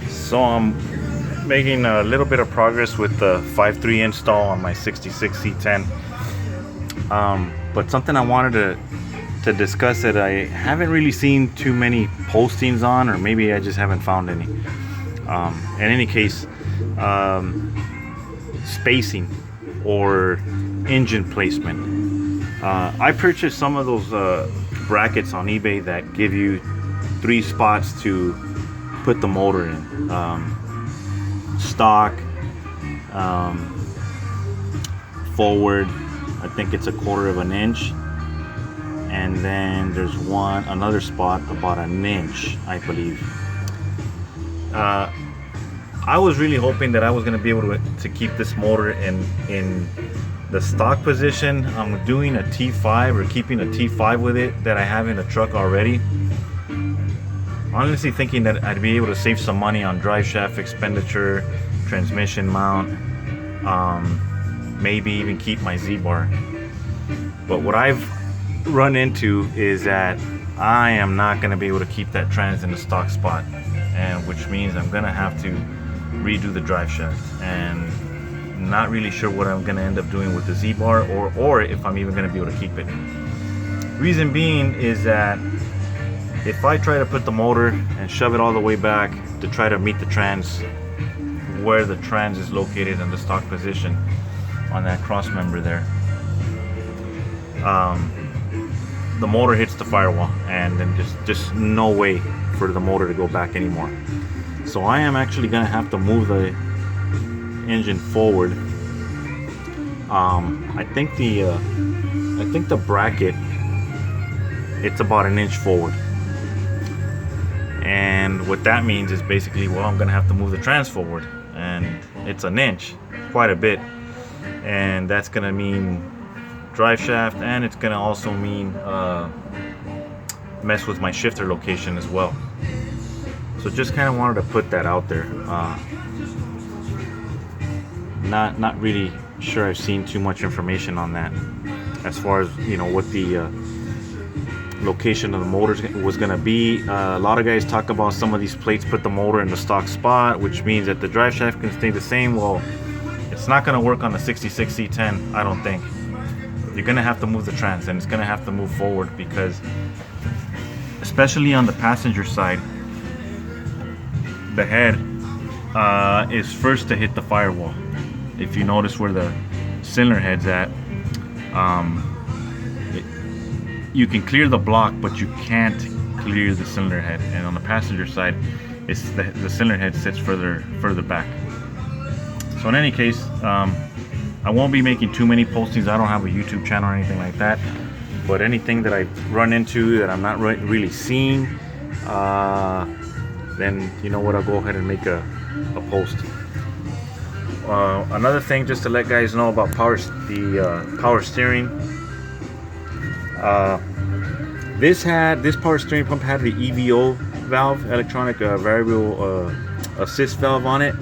So I'm making a little bit of progress with the 5.3 install on my 66 C10. But something I wanted to discuss that I haven't really seen too many postings on, or maybe I just haven't found any. In any case, spacing or engine placement. I purchased some of those brackets on eBay that give you 3 spots to put the motor in. Stock, forward, I think it's 1/4 of an inch, and then there's another spot about 1 inch, I believe. I was really hoping that I was going to be able to keep this motor in the stock position. I'm doing a T5, or keeping a T5 with it that I have in the truck already. Honestly thinking that I'd be able to save some money on drive shaft expenditure, transmission mount, maybe even keep my Z-bar. But what I've run into is that I am not going to be able to keep that trans in the stock spot, and which means I'm going to have to redo the drive shaft, and not really sure what I'm going to end up doing with the Z-bar, or if I'm even going to be able to keep it. Reason being is that if I try to put the motor and shove it all the way back to try to meet the trans, where the trans is located in the stock position on that cross member there, the motor hits the firewall, and then just no way for the motor to go back anymore. So I am actually gonna have to move the engine forward. I think the bracket, it's about 1 inch forward. And what that means is basically, well, I'm gonna have to move the trans forward, and it's 1 inch, quite a bit. And that's gonna mean drive shaft, and it's gonna also mean mess with my shifter location as well. So just kind of wanted to put that out there. Not really sure I've seen too much information on that, as far as, you know, what the location of the motor was going to be. A lot of guys talk about some of these plates put the motor in the stock spot, which means that the drive shaft can stay the same. Well, it's not going to work on the 66 C10, I don't think. You're going to have to move the trans, and it's going to have to move forward, because especially on the passenger side, the head is first to hit the firewall. If you notice where the cylinder head's at, you can clear the block, but you can't clear the cylinder head. And on the passenger side, it's the cylinder head sits further back. So in any case, I won't be making too many postings. I don't have a YouTube channel or anything like that. But anything that I run into that I'm not really seeing, then you know what, I'll go ahead and make a post. Another thing, just to let guys know about the power steering. This power steering pump had the EVO valve, electronic variable assist valve on it.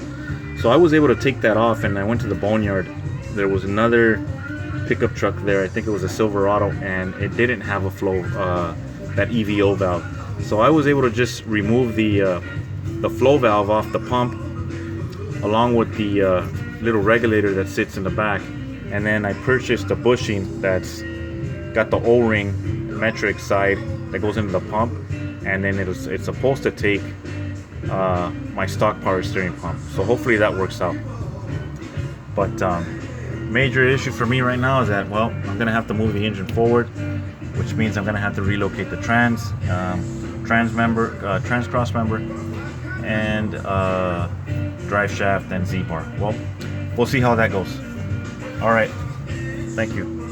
So I was able to take that off, and I went to the boneyard. There was another pickup truck there, I think it was a Silverado, and it didn't have a flow, that EVO valve. So I was able to just remove the flow valve off the pump, along with the little regulator that sits in the back. And then I purchased a bushing that's got the O-ring metric side that goes into the pump, and then it's supposed to take my stock power steering pump. So hopefully that works out. But major issue for me right now is that, well, I'm gonna have to move the engine forward, which means I'm gonna have to relocate the trans cross member, and drive shaft and Z-bar. Well, we'll see how that goes. All right, thank you.